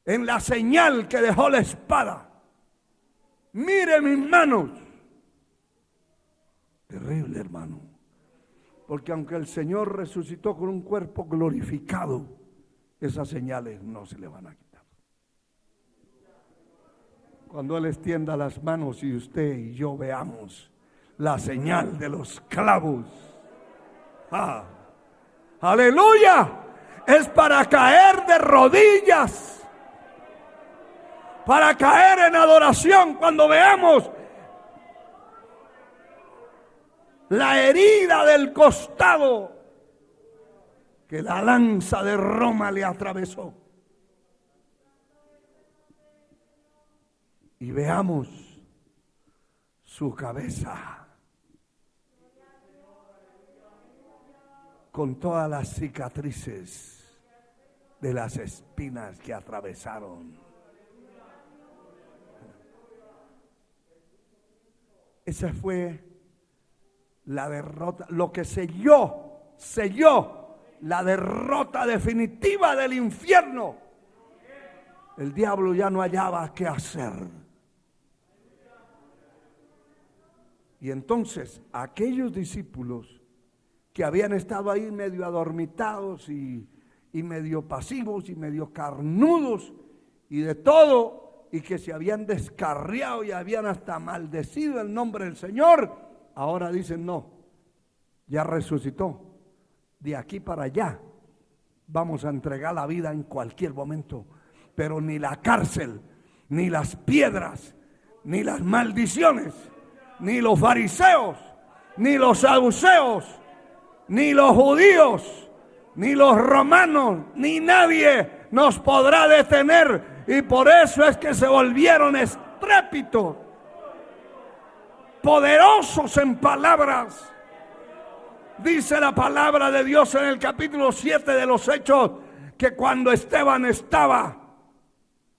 en la señal que dejó la espada. Mire mis manos. Terrible, hermano. Porque aunque el Señor resucitó con un cuerpo glorificado, esas señales no se le van a quitar. Cuando Él extienda las manos y usted y yo veamos la señal de los clavos. ¡Ah! ¡Aleluya! Es para caer de rodillas, para caer en adoración cuando veamos la herida del costado que la lanza de Roma le atravesó. Y veamos su cabeza con todas las cicatrices de las espinas que atravesaron. Esa fue la derrota, lo que selló la derrota definitiva del infierno. El diablo ya no hallaba qué hacer. Y entonces aquellos discípulos que habían estado ahí medio adormitados y medio pasivos y medio carnudos y de todo, y que se habían descarriado y habían hasta maldecido el nombre del Señor, ahora dicen: no, ya resucitó, de aquí para allá vamos a entregar la vida en cualquier momento, pero ni la cárcel, ni las piedras, ni las maldiciones, ni los fariseos, ni los saduceos, ni los judíos, ni los romanos, ni nadie nos podrá detener. Y por eso es que se volvieron estrépitos, poderosos en palabras. Dice la palabra de Dios en el capítulo 7 de los Hechos, que cuando Esteban estaba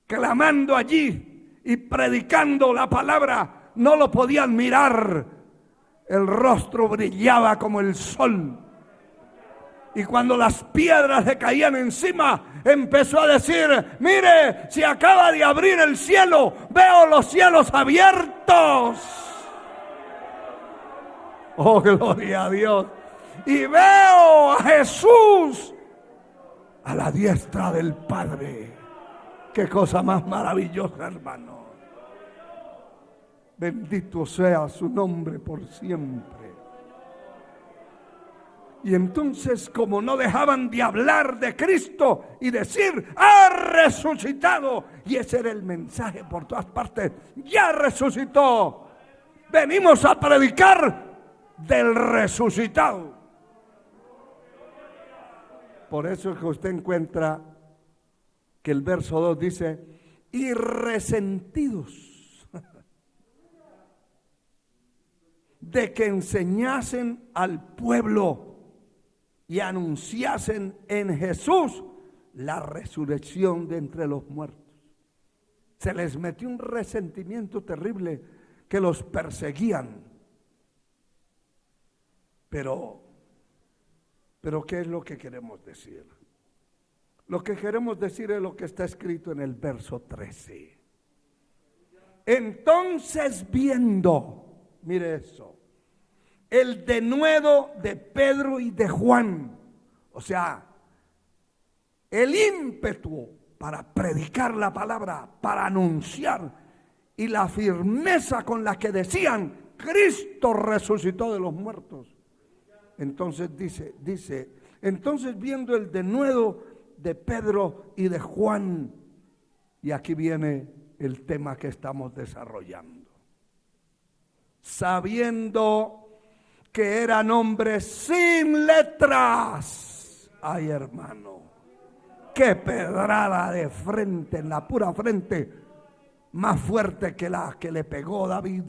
clamando allí y predicando la palabra, no lo podían mirar. El rostro brillaba como el sol. Y cuando las piedras le caían encima, empezó a decir: mire, se acaba de abrir el cielo, veo los cielos abiertos. Oh, gloria a Dios. Y veo a Jesús a la diestra del Padre. Qué cosa más maravillosa, hermano. Bendito sea su nombre por siempre. Y entonces, como no dejaban de hablar de Cristo y decir: ha resucitado, y ese era el mensaje por todas partes: ya resucitó, venimos a predicar del resucitado. Por eso es que usted encuentra que el verso 2 dice: y resentidos de que enseñasen al pueblo y anunciasen en Jesús la resurrección de entre los muertos. Se les metió un resentimiento terrible que los perseguían. Pero ¿qué es lo que queremos decir? Lo que queremos decir es lo que está escrito en el verso 13. Entonces, viendo, mire eso, el denuedo de Pedro y de Juan, o sea, el ímpetu para predicar la palabra, para anunciar, y la firmeza con la que decían: Cristo resucitó de los muertos. Entonces dice, entonces viendo el denuedo de Pedro y de Juan, y aquí viene el tema que estamos desarrollando, sabiendo que eran hombres sin letras. Ay, hermano, qué pedrada de frente, en la pura frente, más fuerte que la que le pegó David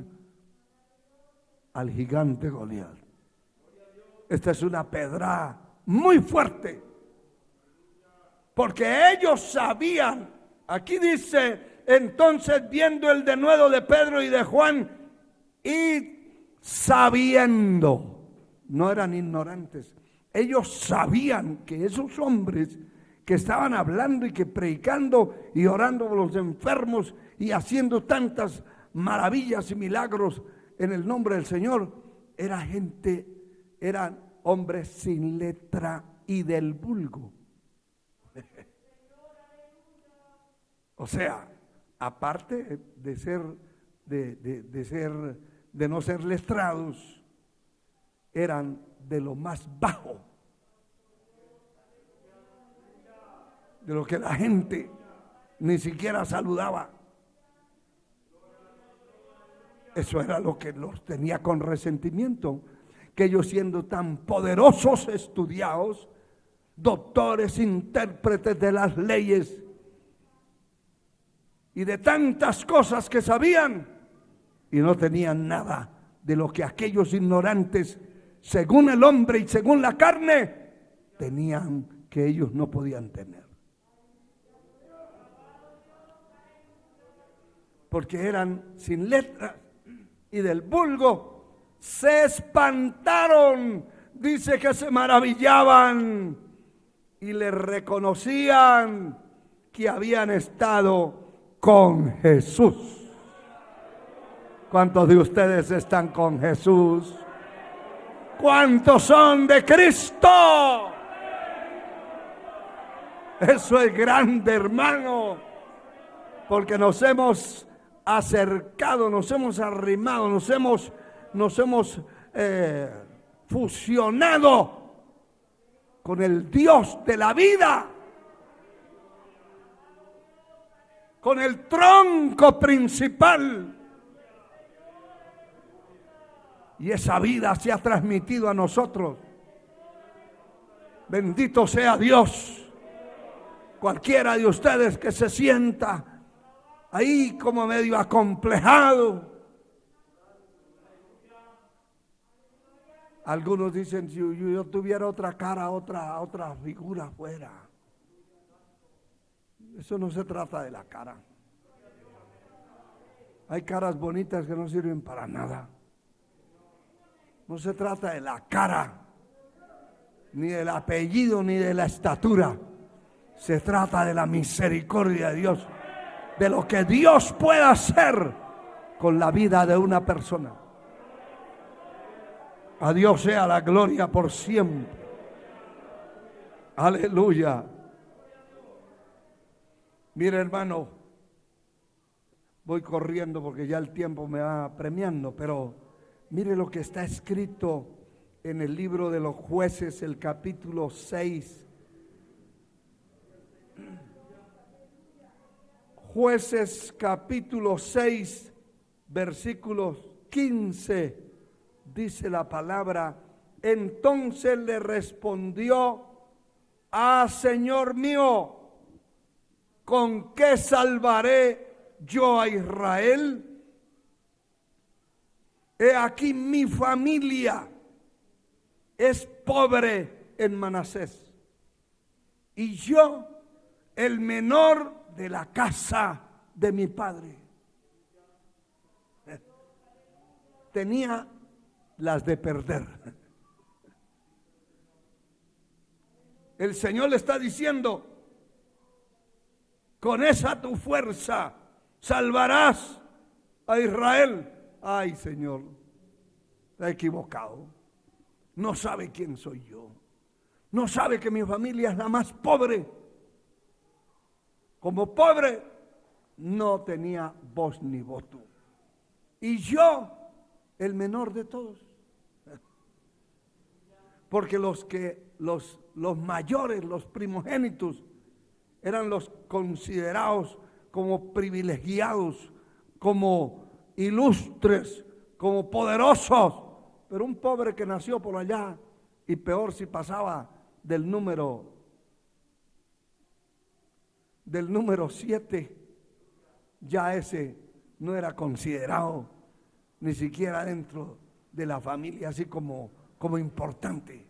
al gigante Goliat. Esta es una pedrada muy fuerte, porque ellos sabían. Aquí dice: entonces viendo el denuedo de Pedro y de Juan, y sabiendo, no eran ignorantes, ellos sabían que esos hombres que estaban hablando y que predicando y orando por los enfermos y haciendo tantas maravillas y milagros en el nombre del Señor, eran hombres sin letra y del vulgo. O sea, aparte de no ser letrados, eran de lo más bajo, de lo que la gente ni siquiera saludaba. Eso era lo que los tenía con resentimiento, que ellos, siendo tan poderosos estudiados, doctores, intérpretes de las leyes y de tantas cosas que sabían, y no tenían nada de lo que aquellos ignorantes, según el hombre y según la carne, tenían, que ellos no podían tener. Porque eran sin letras y del vulgo, se espantaron, dice que se maravillaban y le reconocían que habían estado con Jesús. ¿Cuántos de ustedes están con Jesús? ¿Cuántos son de Cristo? Eso es grande, hermano, porque nos hemos acercado, nos hemos arrimado, nos hemos fusionado con el Dios de la vida, con el tronco principal. Y esa vida se ha transmitido a nosotros. Bendito sea Dios. Cualquiera de ustedes que se sienta ahí como medio acomplejado. Algunos dicen, si yo tuviera otra cara, otra figura fuera. Eso no se trata de la cara. Hay caras bonitas que no sirven para nada. No se trata de la cara, ni del apellido, ni de la estatura. Se trata de la misericordia de Dios, de lo que Dios puede hacer con la vida de una persona. A Dios sea la gloria por siempre. Aleluya. Mire, hermano, voy corriendo porque ya el tiempo me va premiando, pero mire lo que está escrito en el libro de los Jueces, el capítulo 6. Jueces capítulo 6, versículos 15, dice la palabra: entonces le respondió: ah, Señor mío, ¿con qué salvaré yo a Israel? He aquí mi familia es pobre en Manasés, y yo el menor de la casa de mi padre. Tenía las de perder. El Señor le está diciendo: con esa tu fuerza salvarás a Israel. Ay, Señor, está equivocado. No sabe quién soy yo. No sabe que mi familia es la más pobre. Como pobre, no tenía voz ni voto. Y yo, el menor de todos. Porque los mayores, los primogénitos, eran los considerados como privilegiados, como ilustres, como poderosos. Pero un pobre que nació por allá, y peor si pasaba del número 7, ya ese no era considerado ni siquiera dentro de la familia así como importante.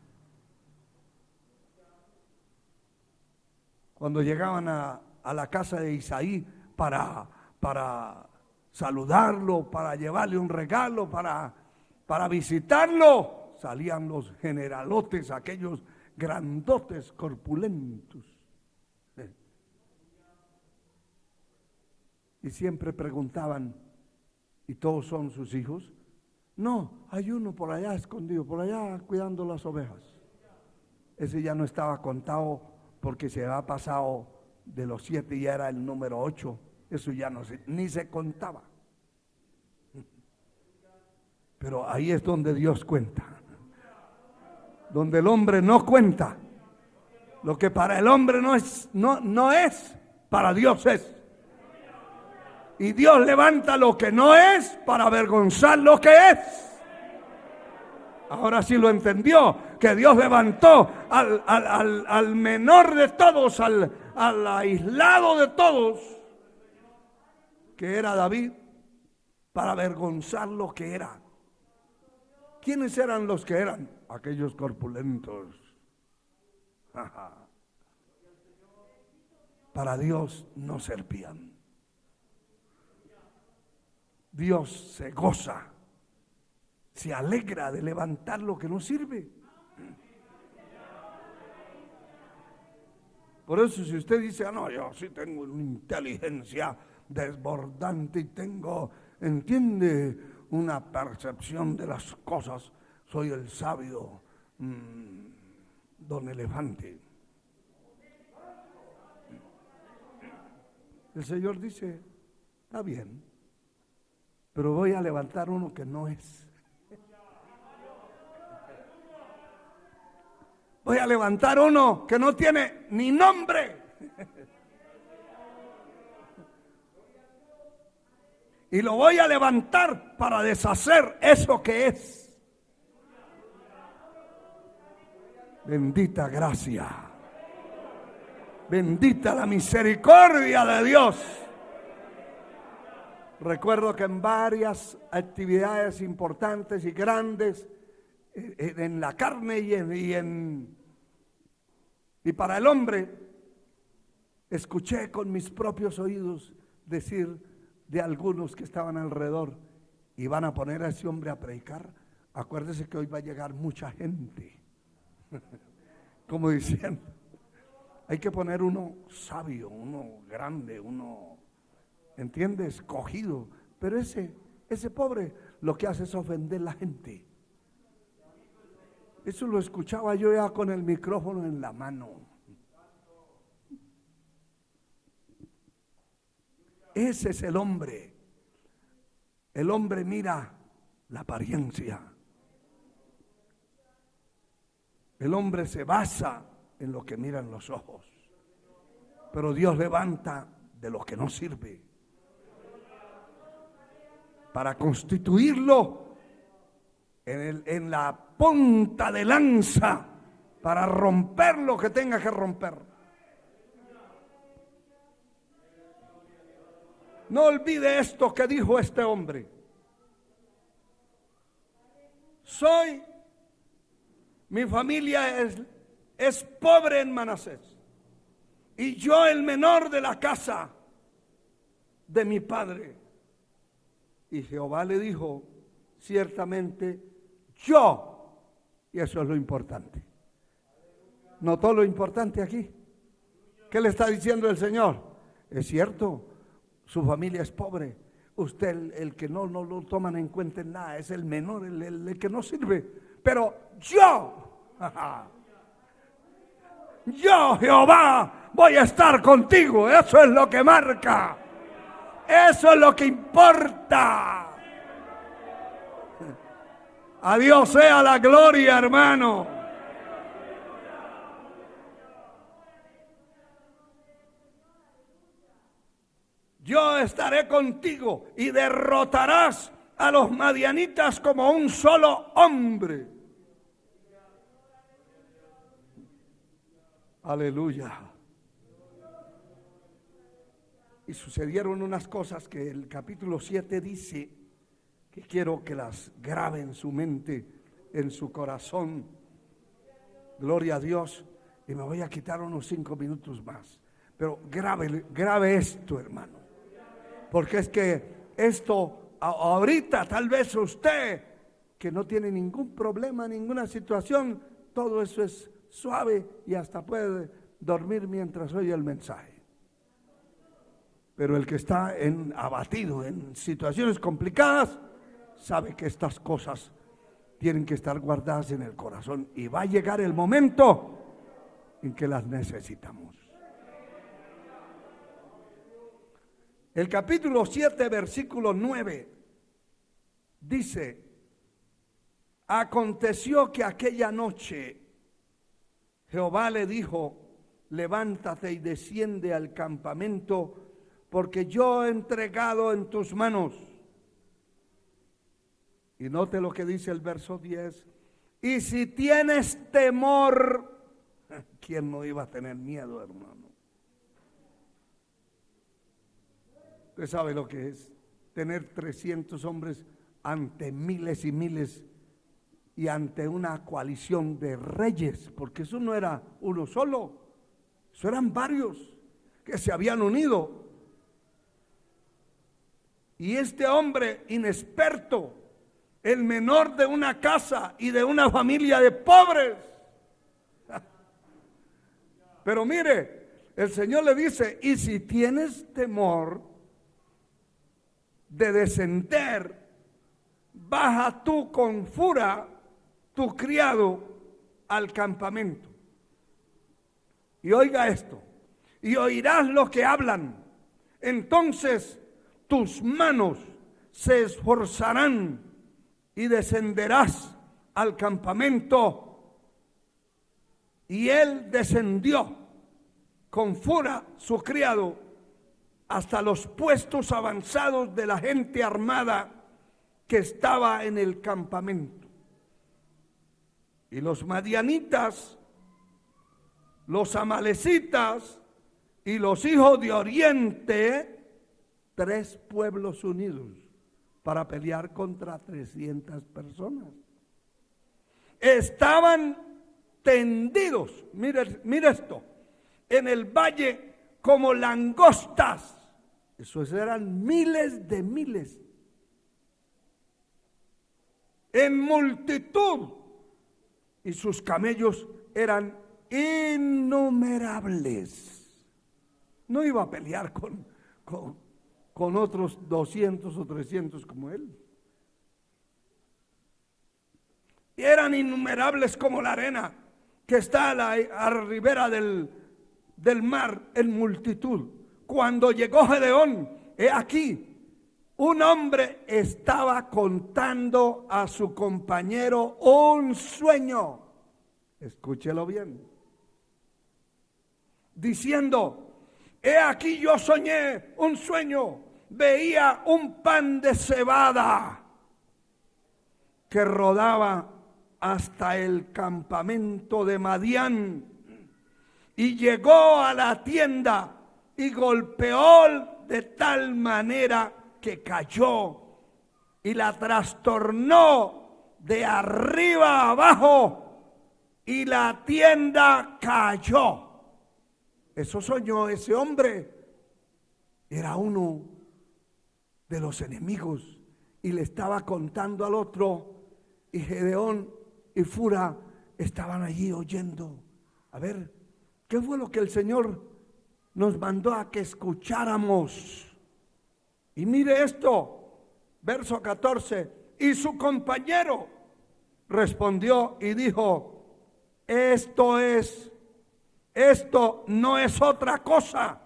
Cuando llegaban a la casa de Isaí para saludarlo, para llevarle un regalo, para visitarlo, salían los generalotes, aquellos grandotes, corpulentos. Y siempre preguntaban, ¿y todos son sus hijos? No, hay uno por allá escondido, por allá cuidando las ovejas. Ese ya no estaba contado porque se había pasado de los 7 y ya era el número 8. Eso ya no ni se contaba. Pero ahí es donde Dios cuenta. Donde el hombre no cuenta. Lo que para el hombre no es, para Dios es. Y Dios levanta lo que no es para avergonzar lo que es. Ahora sí lo entendió, que Dios levantó al menor de todos, al aislado de todos, que era David, para avergonzar lo que era. ¿Quiénes eran los que eran? Aquellos corpulentos. Para Dios no servían. Dios se goza, se alegra de levantar lo que no sirve. Por eso si usted dice, no, yo sí tengo una inteligencia desbordante y tengo, entiende, una percepción de las cosas, soy el sabio don elefante. El Señor dice, está bien, pero voy a levantar uno que no es. Voy a levantar uno que no tiene ni nombre. Y lo voy a levantar para deshacer eso que es. Bendita gracia. Bendita la misericordia de Dios. Recuerdo que en varias actividades importantes y grandes, en la carne y para el hombre, escuché con mis propios oídos decir de algunos que estaban alrededor, y van a poner a ese hombre a predicar. Acuérdese que hoy va a llegar mucha gente. Como diciendo, hay que poner uno sabio, uno grande, uno, ¿entiende? Escogido. Pero ese pobre lo que hace es ofender a la gente. Eso lo escuchaba yo ya con el micrófono en la mano. Ese es el hombre. El hombre mira la apariencia. El hombre se basa en lo que miran los ojos. Pero Dios levanta de lo que no sirve para constituirlo en la punta de lanza para romper lo que tenga que romper. No olvide esto que dijo este hombre. Mi familia es pobre en Manasés, y yo el menor de la casa de mi padre. Y Jehová le dijo, ciertamente yo, y eso es lo importante. ¿Notó lo importante aquí? ¿Qué le está diciendo el Señor? Es cierto, su familia es pobre. Usted, el que no lo toman en cuenta en nada, es el menor, el que no sirve. Pero yo, Jehová, voy a estar contigo. Eso es lo que marca. Eso es lo que importa. A Dios sea la gloria, hermano. Yo estaré contigo y derrotarás a los madianitas como un solo hombre. Aleluya. Y sucedieron unas cosas que el capítulo 7 dice, que quiero que las grabe en su mente, en su corazón. Gloria a Dios. Y me voy a quitar unos 5 minutos más. Pero grave esto, hermano. Porque es que esto, ahorita tal vez usted, que no tiene ningún problema, ninguna situación, todo eso es suave y hasta puede dormir mientras oye el mensaje. Pero el que está abatido en situaciones complicadas, sabe que estas cosas tienen que estar guardadas en el corazón. Y va a llegar el momento en que las necesitamos. El capítulo 7, versículo 9, dice: aconteció que aquella noche Jehová le dijo: levántate y desciende al campamento, porque yo he entregado en tus manos. Y note lo que dice el verso 10. Y si tienes temor, ¿quién no iba a tener miedo, hermano? Usted sabe lo que es tener 300 hombres ante miles y miles y ante una coalición de reyes, porque eso no era uno solo, eso eran varios que se habían unido. Y este hombre inexperto, el menor de una casa y de una familia de pobres. Pero mire, el Señor le dice: y si tienes temor de descender, baja tú con fura tu criado al campamento. Y oiga esto: y oirás lo que hablan. Entonces tus manos se esforzarán y descenderás al campamento. Y él descendió con fura su criado hasta los puestos avanzados de la gente armada que estaba en el campamento. Y los madianitas, los amalecitas y los hijos de Oriente, 3 pueblos unidos para pelear contra 300 personas, estaban tendidos, mire esto, en el valle como langostas. Esos eran miles de miles, en multitud, y sus camellos eran innumerables. No iba a pelear con otros 200 o 300 como él. Y eran innumerables como la arena que está a la ribera del mar, en multitud. Cuando llegó Gedeón, he aquí, un hombre estaba contando a su compañero un sueño. Escúchelo bien. Diciendo: he aquí, yo soñé un sueño, veía un pan de cebada que rodaba hasta el campamento de Madián, y llegó a la tienda y golpeó de tal manera que cayó y la trastornó de arriba a abajo, y la tienda cayó. Eso soñó ese hombre. Era uno de los enemigos y le estaba contando al otro, y Gedeón y Fura estaban allí oyendo. A ver, ¿qué fue lo que el Señor nos mandó a que escucháramos? Y mire esto, verso 14. Y su compañero respondió y dijo: esto no es otra cosa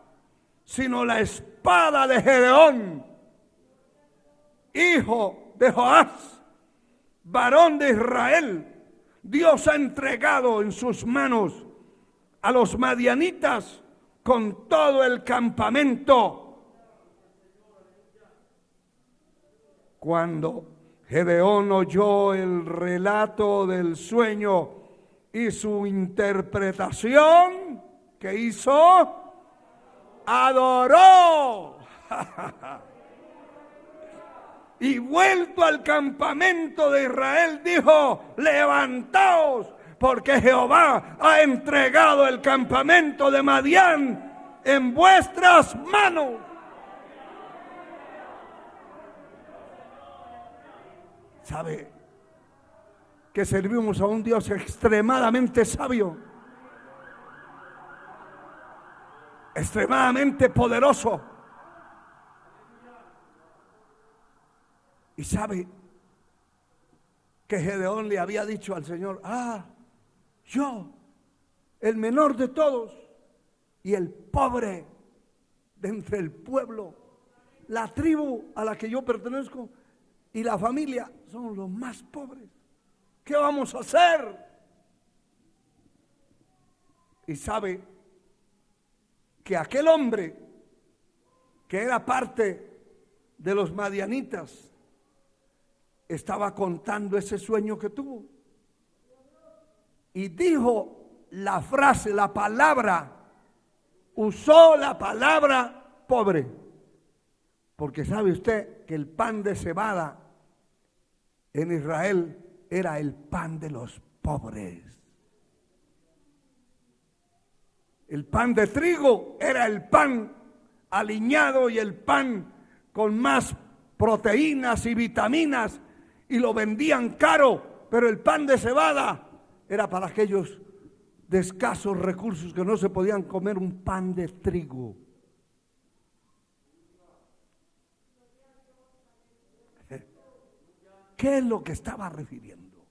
sino la espada de Gedeón, hijo de Joás, varón de Israel. Dios ha entregado en sus manos a los madianitas con todo el campamento. Cuando Gedeón oyó el relato del sueño y su interpretación, ¿qué hizo? Adoró. Y vuelto al campamento de Israel, dijo: levantaos, porque Jehová ha entregado el campamento de Madián en vuestras manos. ¿Sabe que servimos a un Dios extremadamente sabio, extremadamente poderoso, Y sabe que Gedeón le había dicho al Señor: yo, el menor de todos y el pobre de entre el pueblo, la tribu a la que yo pertenezco y la familia son los más pobres. ¿Qué vamos a hacer? Y sabe que aquel hombre que era parte de los madianitas estaba contando ese sueño que tuvo y dijo la frase, la palabra, usó la palabra pobre, porque sabe usted que el pan de cebada en Israel era el pan de los pobres. El pan de trigo era el pan aliñado y el pan con más proteínas y vitaminas, y lo vendían caro, pero el pan de cebada era para aquellos de escasos recursos que no se podían comer un pan de trigo. ¿Qué es lo que estaba refiriendo?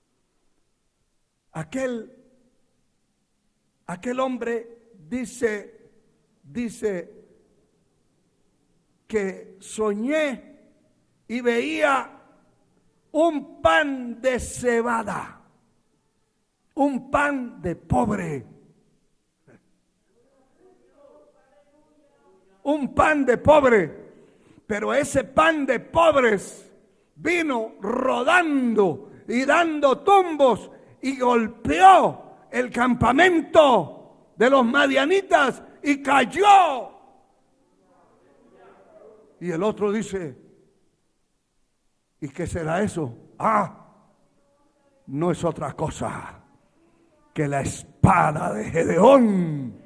Aquel hombre dice que soñé y veía un pan de cebada, un pan de pobre, un pan de pobre, pero ese pan de pobres vino rodando y dando tumbos y golpeó el campamento de los madianitas y cayó. Y el otro dice: ¿y qué será eso? No es otra cosa que la espada de Gedeón.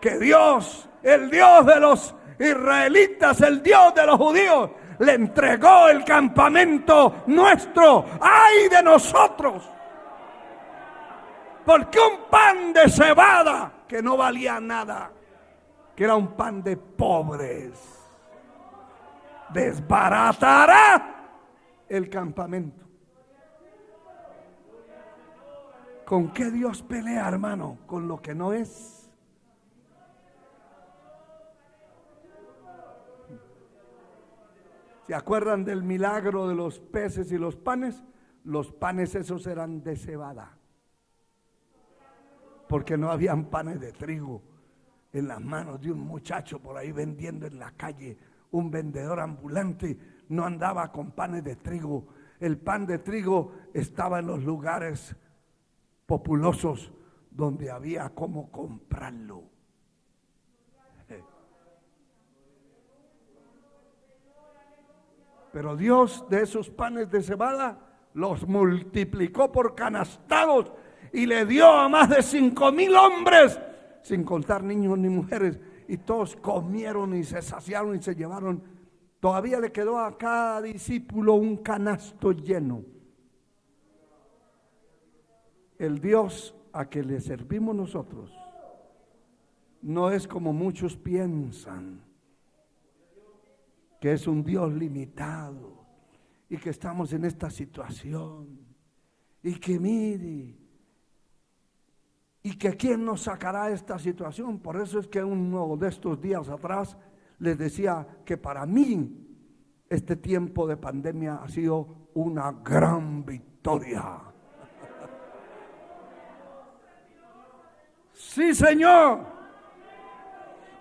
Que Dios, el Dios de los israelitas, el Dios de los judíos, le entregó el campamento nuestro. ¡Ay de nosotros! Porque un pan de cebada que no valía nada, que era un pan de pobres, desbaratará el campamento. ¿Con qué Dios pelea, hermano? Con lo que no es. ¿Se acuerdan del milagro de los peces y los panes? Los panes esos eran de cebada, porque no habían panes de trigo en las manos de un muchacho por ahí vendiendo en la calle. Un vendedor ambulante no andaba con panes de trigo. El pan de trigo estaba en los lugares populosos donde había cómo comprarlo. Pero Dios de esos panes de cebada los multiplicó por canastados y le dio a más de 5,000 hombres, sin contar niños ni mujeres, y todos comieron y se saciaron y se llevaron. Todavía le quedó a cada discípulo un canasto lleno. El Dios a que le servimos nosotros no es como muchos piensan, que es un Dios limitado y que estamos en esta situación y que mire y que quién nos sacará de esta situación. Por eso es que uno de estos días atrás les decía que para mí este tiempo de pandemia ha sido una gran victoria. Sí, Señor,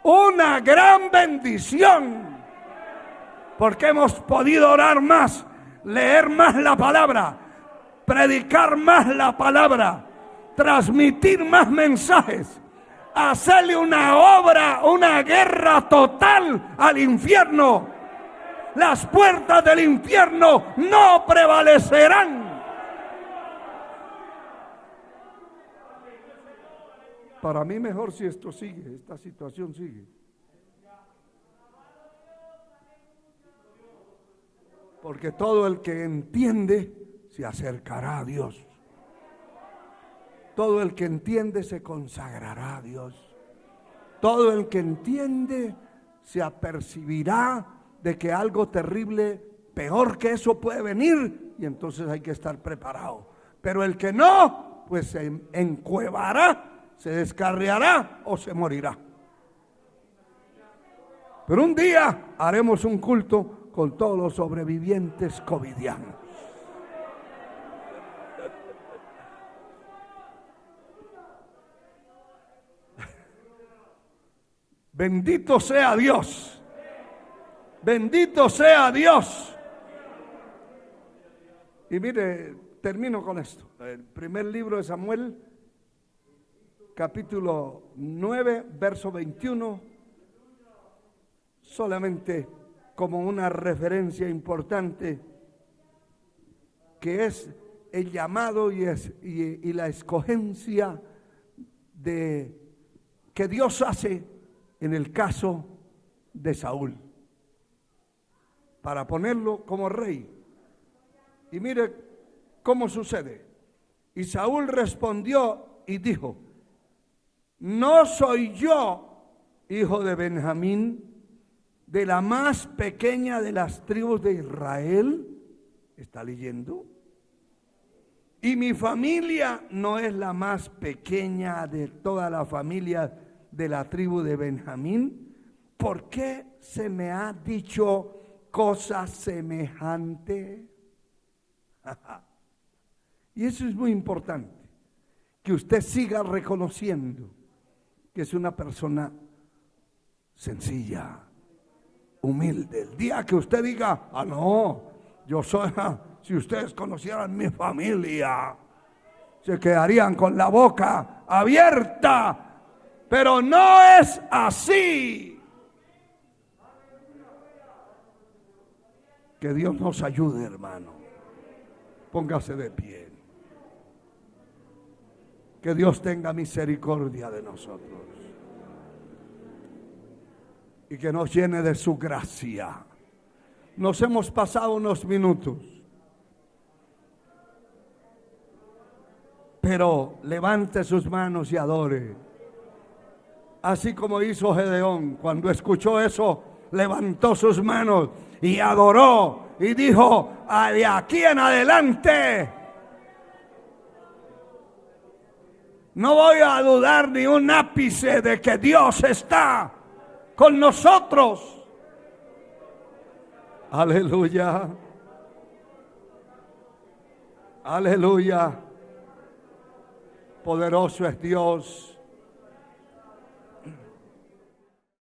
una gran bendición, porque hemos podido orar más, leer más la palabra, predicar más la palabra, transmitir más mensajes, hacerle una obra, una guerra total al infierno. Las puertas del infierno no prevalecerán. Para mí mejor si esto sigue, esta situación sigue. Porque todo el que entiende se acercará a Dios. Todo el que entiende se consagrará a Dios. Todo el que entiende se apercibirá de que algo terrible, peor que eso puede venir, y entonces hay que estar preparado. Pero el que no, pues se encuevará, se descarriará o se morirá. Pero un día haremos un culto con todos los sobrevivientes covidianos. Bendito sea Dios. Bendito sea Dios. Y mire, termino con esto. El primer libro de Samuel, capítulo 9, verso 21, solamente como una referencia importante, que es el llamado y la escogencia de que Dios hace en el caso de Saúl, para ponerlo como rey. Y mire cómo sucede. Y Saúl respondió y dijo: ¿no soy yo hijo de Benjamín, de la más pequeña de las tribus de Israel? ¿Está leyendo? Y mi familia no es la más pequeña de toda la familia de la tribu de Benjamín. ¿Por qué se me ha dicho cosa semejante? Y eso es muy importante, que usted siga reconociendo que es una persona sencilla, humilde. El día que usted diga: ah, no, yo soy, si ustedes conocieran mi familia, se quedarían con la boca abierta. Pero no es así. Que Dios nos ayude, hermano. Póngase de pie. Que Dios tenga misericordia de nosotros y que nos llene de su gracia. Nos hemos pasado unos minutos, pero levante sus manos y adore. Así como hizo Gedeón, cuando escuchó eso, levantó sus manos y adoró y dijo: de aquí en adelante no voy a dudar ni un ápice de que Dios está con nosotros. Aleluya. Aleluya. Poderoso es Dios.